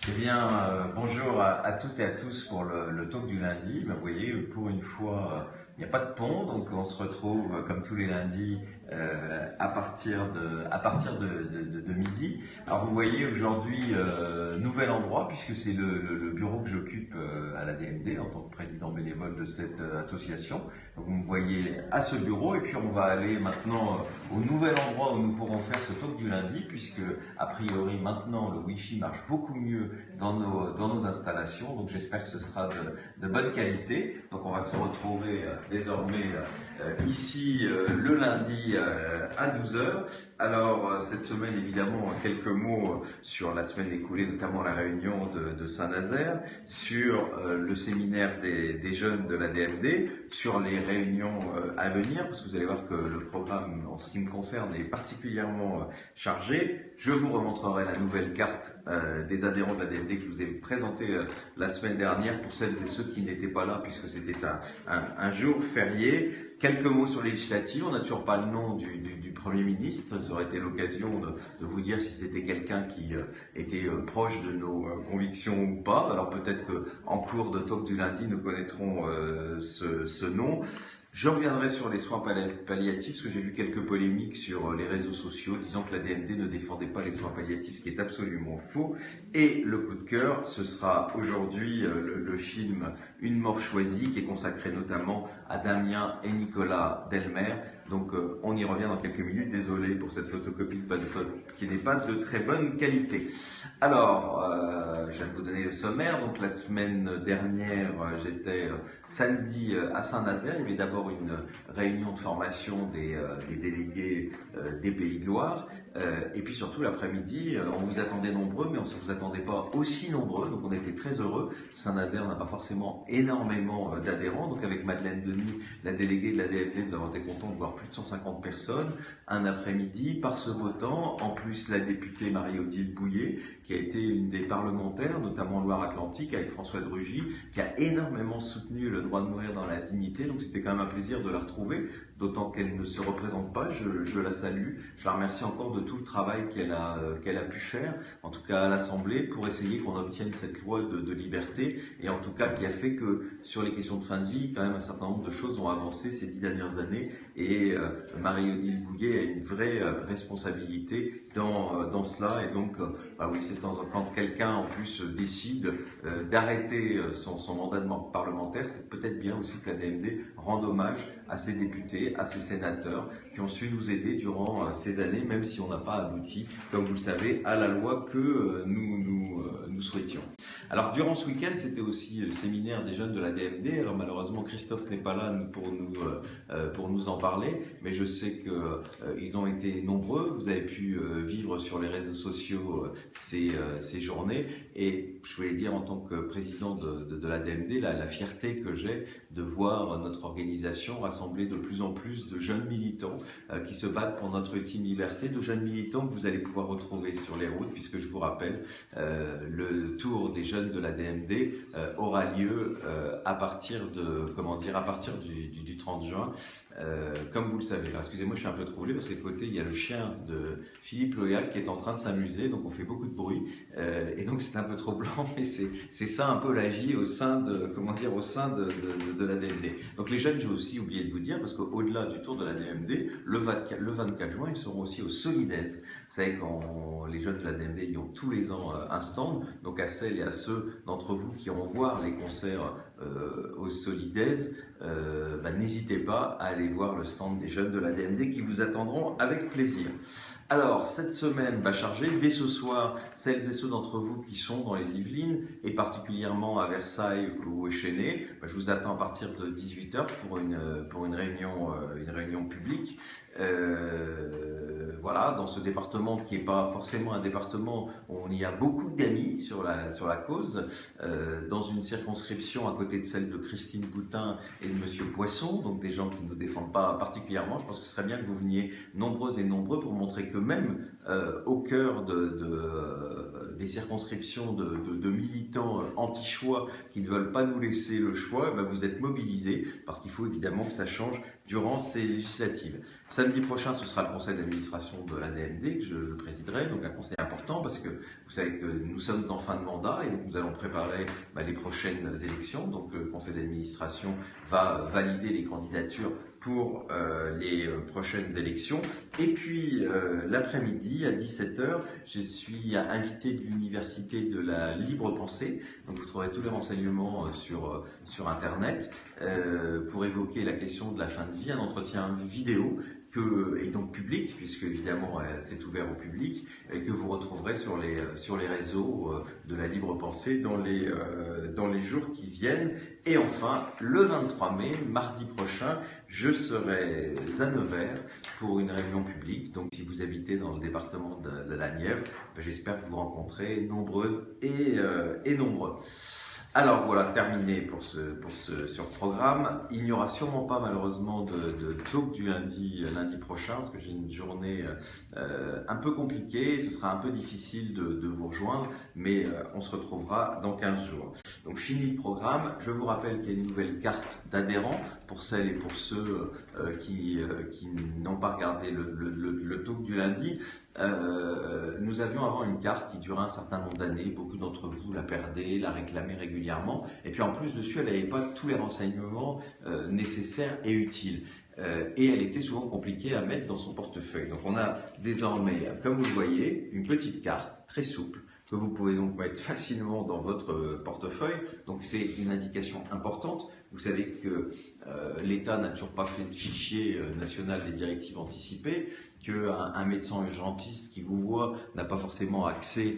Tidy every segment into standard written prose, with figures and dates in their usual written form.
Eh bien, bonjour à toutes et à tous pour le talk du lundi. Ben, vous voyez, pour une fois, il n'y a pas de pont, donc on se retrouve comme tous les lundis à partir de midi. Alors vous voyez aujourd'hui, nouvel endroit, puisque c'est le bureau que j'occupe à la DMD en tant que président bénévole de cette association. Donc vous me voyez à ce bureau, et puis on va aller maintenant au nouvel endroit où nous pourrons faire ce talk du lundi, puisque a priori maintenant le Wi-Fi marche beaucoup mieux dans nos installations, donc j'espère que ce sera de bonne qualité. Donc on va se retrouver désormais ici le lundi à 12 heures. Alors cette semaine, évidemment, quelques mots sur la semaine écoulée, notamment la réunion de Saint-Nazaire, sur le séminaire des jeunes de la DMD, sur les réunions à venir, parce que vous allez voir que le programme, en ce qui me concerne, est particulièrement chargé. Je vous remontrerai la nouvelle carte des adhérents de la DMD que je vous ai présenté la semaine dernière pour celles et ceux qui n'étaient pas là, puisque c'était un jour férié. Quelques mots sur les législatives. On n'a toujours pas le nom du Premier ministre. Ça aurait été l'occasion de vous dire si c'était quelqu'un qui était proche de nos convictions ou pas. Alors peut-être qu'en cours de talk du lundi, nous connaîtrons ce nom. Je reviendrai sur les soins palliatifs, parce que j'ai vu quelques polémiques sur les réseaux sociaux disant que la DMD ne défendait pas les soins palliatifs, ce qui est absolument faux. Et le coup de cœur, ce sera aujourd'hui le film Une mort choisie, qui est consacré notamment à Damien et Nicolas Delmer. Donc on y revient dans quelques minutes. Désolé pour cette photocopie qui n'est pas de très bonne qualité. Alors, je viens de vous donner le sommaire. Donc la semaine dernière, j'étais samedi à Saint-Nazaire. Il y avait d'abord une réunion de formation des délégués des Pays de Loire. Et puis surtout l'après-midi, on vous attendait nombreux, mais on ne vous attendait pas aussi nombreux. Donc on était très heureux. Saint-Nazaire n'a pas forcément énormément d'adhérents. Donc avec Madeleine Denis, la déléguée de la DFD, nous avons été contents de voir plus de 150 personnes un après-midi par ce beau temps. En plus, la députée Marie-Odile Bouillet, qui a été une des parlementaires, notamment Loire-Atlantique, avec François de Rugy, qui a énormément soutenu le droit de mourir dans la dignité. Donc c'était quand même un plaisir de la retrouver, d'autant qu'elle ne se représente pas. Je la salue. Je la remercie encore de tout le travail qu'elle a pu faire, en tout cas à l'Assemblée, pour essayer qu'on obtienne cette loi de liberté, et en tout cas qui a fait que sur les questions de fin de vie, quand même un certain nombre de choses ont avancé ces 10 dernières années, et Marie-Odile Bouillet a une vraie responsabilité dans cela. Et donc oui, c'est quand quelqu'un en plus décide d'arrêter son mandat de parlementaire, c'est peut-être bien aussi que la DMD rende hommage à ses députés, à ses sénateurs qui ont su nous aider durant ces années, même si on n'a pas abouti, comme vous le savez, à la loi que nous souhaitions. Alors durant ce week-end, c'était aussi le séminaire des jeunes de la DMD. Alors malheureusement, Christophe n'est pas là pour nous en parler, mais je sais qu'ils ont été nombreux. Vous avez pu vivre sur les réseaux sociaux ces journées, et je voulais dire en tant que président de la DMD, la fierté que j'ai de voir notre organisation rassembler de plus en plus de jeunes militants qui se battent pour notre ultime liberté, de jeunes militants que vous allez pouvoir retrouver sur les routes, puisque je vous rappelle, le tour des jeunes de la DMD aura lieu à partir du 30 juin. Comme vous le savez. Alors, excusez-moi, je suis un peu troublé parce qu'à côté, il y a le chien de Philippe Loyal qui est en train de s'amuser, donc on fait beaucoup de bruit, et donc c'est un peu troublant, mais c'est ça un peu la vie au sein de la DMD. Donc les jeunes, j'ai aussi oublié de vous dire, parce qu'au-delà du tour de la DMD, le 24 juin, ils seront aussi au Solidaise. Vous savez, quand les jeunes de la DMD, ils ont tous les ans un stand, donc à celles et à ceux d'entre vous qui iront voir les concerts au Solidaise, n'hésitez pas à aller voir le stand des jeunes de la DMD qui vous attendront avec plaisir. Alors, cette semaine chargée, dès ce soir, celles et ceux d'entre vous qui sont dans les Yvelines, et particulièrement à Versailles ou au Chênay, je vous attends à partir de 18h pour une réunion publique. Voilà, dans ce département qui n'est pas forcément un département où on y a beaucoup d'amis sur la cause, dans une circonscription à côté de celle de Christine Boutin et de Monsieur Poisson, donc des gens qui ne nous défendent pas particulièrement. Je pense que ce serait bien que vous veniez nombreuses et nombreux pour montrer que même au cœur des circonscriptions de militants anti-choix qui ne veulent pas nous laisser le choix, vous êtes mobilisés parce qu'il faut évidemment que ça change durant ces législatives. Samedi prochain, ce sera le conseil d'administration de l'ADMD que je présiderai, donc un conseil important parce que vous savez que nous sommes en fin de mandat et donc nous allons préparer les prochaines élections. Donc le conseil d'administration va valider les candidatures pour les prochaines élections. Et puis l'après-midi à 17h, je suis invité de l'université de la libre pensée. Donc vous trouverez tous les renseignements sur Internet pour évoquer la question de la fin de vie, un entretien vidéo et donc public, puisque évidemment c'est ouvert au public, et que vous retrouverez sur les réseaux de la libre pensée dans les jours qui viennent. Et enfin, le 23 mai, mardi prochain, je serai à Nevers pour une réunion publique. Donc si vous habitez dans le département de la Nièvre, j'espère vous rencontrer nombreuses et nombreux. Alors voilà, terminé sur le programme. Il n'y aura sûrement pas malheureusement de talk du lundi prochain, parce que j'ai une journée un peu compliquée, ce sera un peu difficile de vous rejoindre, mais on se retrouvera dans 15 jours. Donc fini le programme, je vous rappelle qu'il y a une nouvelle carte d'adhérents pour celles et pour ceux qui n'ont pas regardé le talk du lundi. Nous avions avant une carte qui durait un certain nombre d'années, beaucoup d'entre vous la perdaient, la réclamaient régulièrement, et puis en plus dessus elle n'avait pas tous les renseignements nécessaires et utiles. Et elle était souvent compliquée à mettre dans son portefeuille. Donc on a désormais, comme vous le voyez, une petite carte très souple que vous pouvez donc mettre facilement dans votre portefeuille. Donc c'est une indication importante. Vous savez que l'État n'a toujours pas fait de fichier national des directives anticipées, qu'un médecin urgentiste qui vous voit n'a pas forcément accès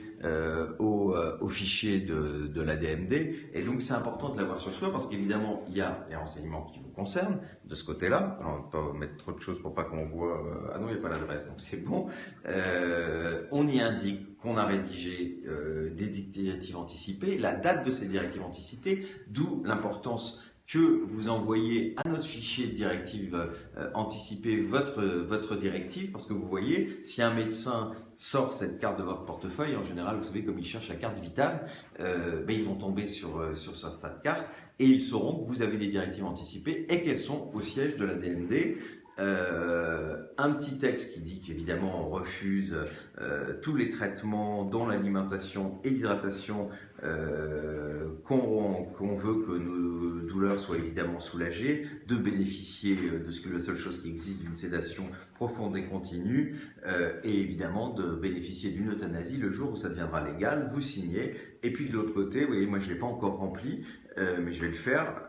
au fichier de l'ADMD. Et donc c'est important de l'avoir sur soi parce qu'évidemment il y a les renseignements qui vous concernent de ce côté-là. Alors, on ne va pas mettre trop de choses pour pas qu'on voit... ah non, il n'y a pas l'adresse, donc c'est bon. On y indique qu'on a rédigé des directives anticipées, la date de ces directives anticipées, d'où l'importance que vous envoyez à notre fichier de directive anticipée votre directive, parce que vous voyez, si un médecin sort cette carte de votre portefeuille, en général, vous savez, comme ils cherchent la carte vitale, ils vont tomber sur cette carte et ils sauront que vous avez les directives anticipées et qu'elles sont au siège de la DMD. Un petit texte qui dit qu'évidemment on refuse tous les traitements dont l'alimentation et l'hydratation, qu'on veut que nos douleurs soient évidemment soulagées, de bénéficier de ce que la seule chose qui existe d'une sédation profonde et continue, et évidemment de bénéficier d'une euthanasie le jour où ça deviendra légal. Vous signez, et puis de l'autre côté, vous voyez, moi je ne l'ai pas encore rempli, mais je vais le faire,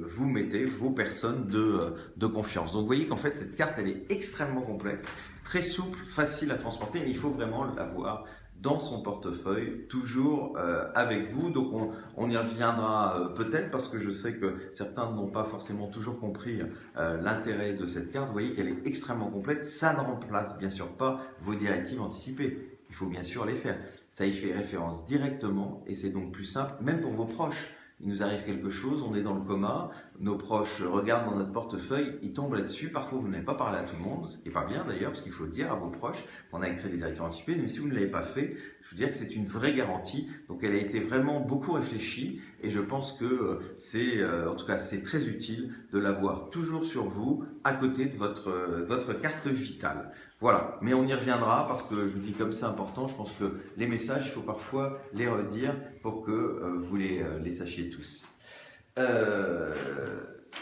vous mettez vos personnes de confiance. Donc vous voyez qu'en fait cette carte elle est extrêmement complète, très souple, facile à transporter, mais il faut vraiment l'avoir dans son portefeuille, toujours avec vous. Donc on y reviendra peut-être, parce que je sais que certains n'ont pas forcément toujours compris l'intérêt de cette carte. Vous voyez qu'elle est extrêmement complète, ça ne remplace bien sûr pas vos directives anticipées. Il faut bien sûr les faire. Ça y fait référence directement et c'est donc plus simple, même pour vos proches. Il nous arrive quelque chose, on est dans le coma, nos proches regardent dans notre portefeuille, ils tombent là-dessus. Parfois, vous n'avez pas parlé à tout le monde, ce qui n'est pas bien d'ailleurs, parce qu'il faut le dire à vos proches qu'on a écrit des directives anticipées. Mais si vous ne l'avez pas fait, je veux dire que c'est une vraie garantie. Donc, elle a été vraiment beaucoup réfléchie et je pense que c'est, en tout cas, c'est très utile de l'avoir toujours sur vous, à côté de votre carte vitale. Voilà, mais on y reviendra parce que je vous dis comme c'est important, je pense que les messages, il faut parfois les redire pour que vous les sachiez tous.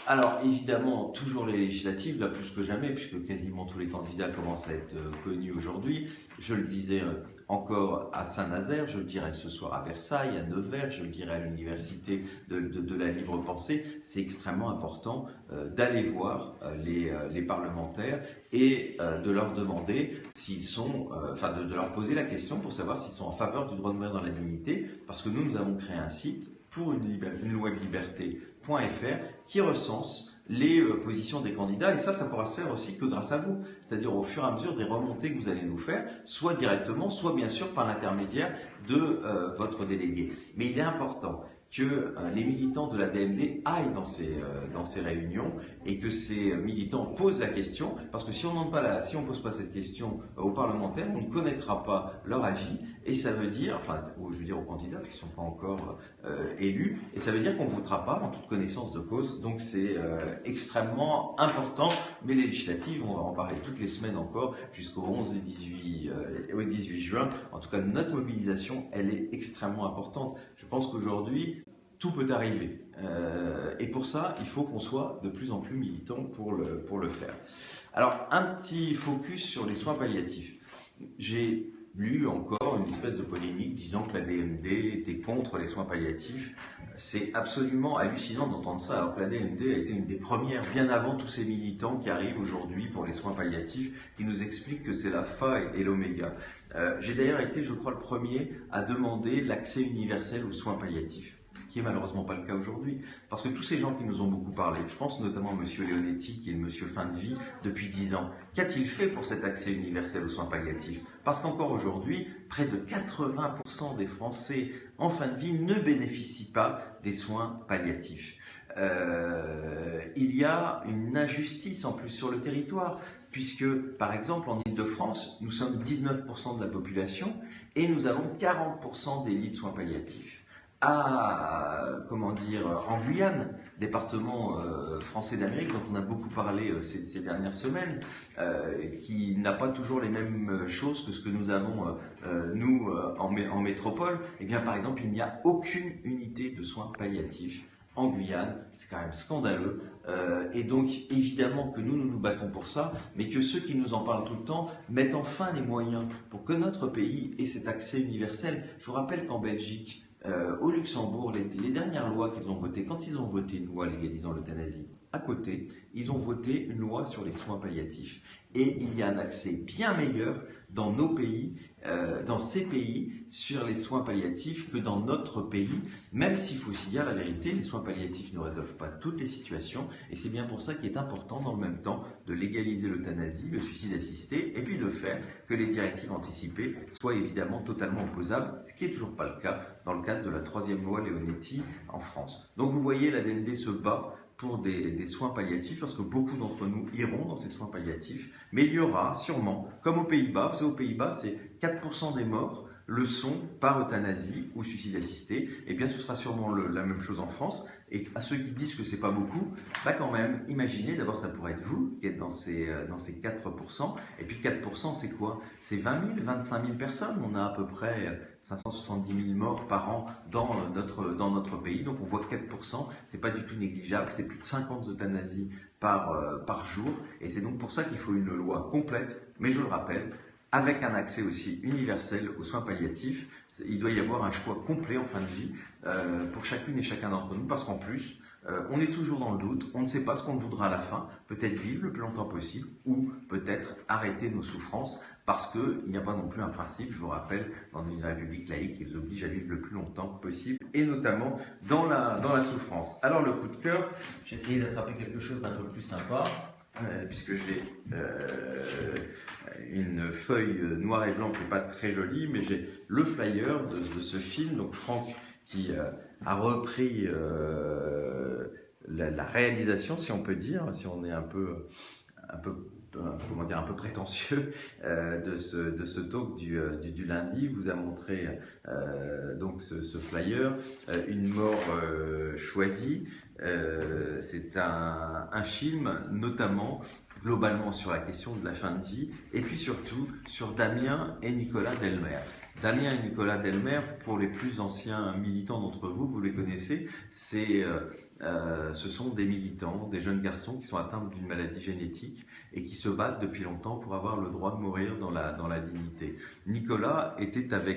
Alors évidemment, toujours les législatives, là plus que jamais, puisque quasiment tous les candidats commencent à être connus aujourd'hui. Je le disais encore à Saint-Nazaire, je le dirai ce soir à Versailles, à Nevers, je le dirai à l'université de la libre pensée. C'est extrêmement important d'aller voir les parlementaires et de leur demander s'ils sont, de leur poser la question pour savoir s'ils sont en faveur du droit de mourir dans la dignité, parce que nous avons créé un site pour une loi de liberté.fr qui recense les positions des candidats, et ça pourra se faire aussi que grâce à vous, c'est-à-dire au fur et à mesure des remontées que vous allez nous faire, soit directement, soit bien sûr par l'intermédiaire de votre délégué. Mais il est important que les militants de la DMD aillent dans ces réunions et que ces militants posent la question, parce que si on ne pose pas cette question aux parlementaires, on ne connaîtra pas leur avis, et ça veut dire, enfin, je veux dire aux candidats qui ne sont pas encore élus, et ça veut dire qu'on ne votera pas en toute connaissance de cause, donc c'est extrêmement important, mais les législatives, on va en parler toutes les semaines encore, jusqu'au 11 et 18 juin, en tout cas notre mobilisation, elle est extrêmement importante. Je pense qu'aujourd'hui, tout peut arriver. Et pour ça, il faut qu'on soit de plus en plus militant pour le faire. Alors, un petit focus sur les soins palliatifs. J'ai lu encore une espèce de polémique disant que la DMD était contre les soins palliatifs. C'est absolument hallucinant d'entendre ça, alors que la DMD a été une des premières, bien avant tous ces militants qui arrivent aujourd'hui pour les soins palliatifs, qui nous expliquent que c'est l'alpha et l'oméga. J'ai d'ailleurs été, je crois, le premier à demander l'accès universel aux soins palliatifs. Ce qui est malheureusement pas le cas aujourd'hui, parce que tous ces gens qui nous ont beaucoup parlé, je pense notamment à M. Leonetti, qui est le monsieur fin de vie depuis 10 ans, qu'a-t-il fait pour cet accès universel aux soins palliatifs? Parce qu'encore aujourd'hui, près de 80% des Français en fin de vie ne bénéficient pas des soins palliatifs. Il y a une injustice en plus sur le territoire, puisque par exemple en Ile-de-France, nous sommes 19% de la population et nous avons 40% des lits de soins palliatifs. En Guyane, département français d'Amérique dont on a beaucoup parlé ces dernières semaines, qui n'a pas toujours les mêmes choses que ce que nous avons nous en métropole, et bien par exemple il n'y a aucune unité de soins palliatifs en Guyane, c'est quand même scandaleux, et donc évidemment que nous nous battons pour ça, mais que ceux qui nous en parlent tout le temps mettent enfin les moyens pour que notre pays ait cet accès universel. Je vous rappelle qu'en Belgique, au Luxembourg, les dernières lois qu'ils ont votées, quand ils ont voté une loi légalisant l'euthanasie, à côté, ils ont voté une loi sur les soins palliatifs. Et il y a un accès bien meilleur dans nos pays, dans ces pays, sur les soins palliatifs que dans notre pays, même s'il faut aussi dire la vérité, les soins palliatifs ne résolvent pas toutes les situations, et c'est bien pour ça qu'il est important dans le même temps de légaliser l'euthanasie, le suicide assisté, et puis de faire que les directives anticipées soient évidemment totalement opposables, ce qui n'est toujours pas le cas dans le cadre de la 3e loi Leonetti en France. Donc vous voyez, la DMD se bat pour des soins palliatifs, parce que beaucoup d'entre nous iront dans ces soins palliatifs, mais il y aura sûrement, comme aux Pays-Bas, vous savez, aux Pays-Bas, c'est 4% des morts le sont par euthanasie ou suicide assisté, et bien ce sera sûrement la même chose en France. Et à ceux qui disent que c'est pas beaucoup, bah quand même, imaginez, d'abord ça pourrait être vous qui êtes dans ces 4%, et puis 4% c'est quoi? C'est 20 000, 25 000 personnes, on a à peu près 570 000 morts par an dans notre pays, donc on voit que 4%, c'est pas du tout négligeable, c'est plus de 50 euthanasies par jour, et c'est donc pour ça qu'il faut une loi complète, mais je le rappelle, avec un accès aussi universel aux soins palliatifs. Il doit y avoir un choix complet en fin de vie pour chacune et chacun d'entre nous, parce qu'en plus, on est toujours dans le doute, on ne sait pas ce qu'on voudra à la fin, peut-être vivre le plus longtemps possible, ou peut-être arrêter nos souffrances, parce qu'il n'y a pas non plus un principe, je vous rappelle, dans une république laïque qui vous oblige à vivre le plus longtemps possible, et notamment dans la souffrance. Alors le coup de cœur, j'ai essayé d'attraper quelque chose d'un peu plus sympa, puisque j'ai une feuille noire et blanc qui n'est pas très jolie, mais j'ai le flyer de ce film, donc Franck qui a repris la réalisation, si on peut dire, si on est un peu prétentieux de ce talk du lundi, vous a montré donc ce flyer, une mort choisie. C'est un film notamment globalement sur la question de la fin de vie, et puis surtout sur Damien et Nicolas Delmer. Damien et Nicolas Delmer, pour les plus anciens militants d'entre vous, vous les connaissez, ce sont des militants, des jeunes garçons qui sont atteints d'une maladie génétique et qui se battent depuis longtemps pour avoir le droit de mourir dans la dignité. Nicolas était avec